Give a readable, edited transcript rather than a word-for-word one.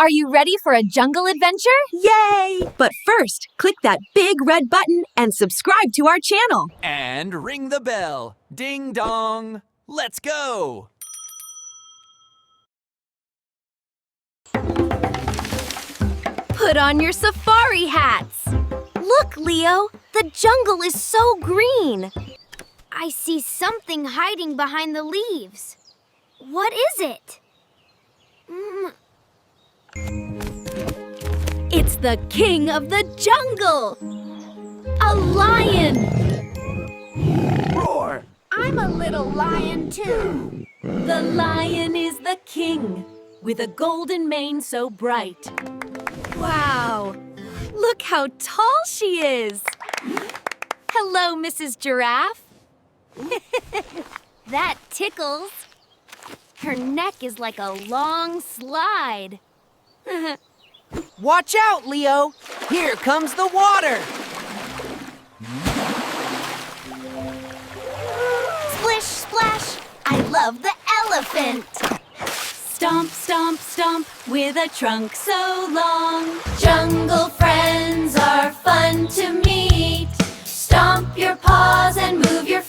Are you ready for a jungle adventure? Yay! But first, click that big red button and subscribe to our channel. And ring the bell. Ding dong. Let's go. Put on your safari hats. Look, Leo, the jungle is so green. I see something hiding behind the leaves. What is it? It's the king of the jungle! A lion! Roar. I'm a little lion too. The lion is the king, with a golden mane so bright. Wow! Look how tall she is! Hello, Mrs. Giraffe. That tickles. Her neck is like a long slide. Watch out, Leo! Here comes the water! Splish, splash! I love the elephant. Stomp, stomp, stomp, with a trunk so long. Jungle friends are fun to meet. Stomp your paws and move your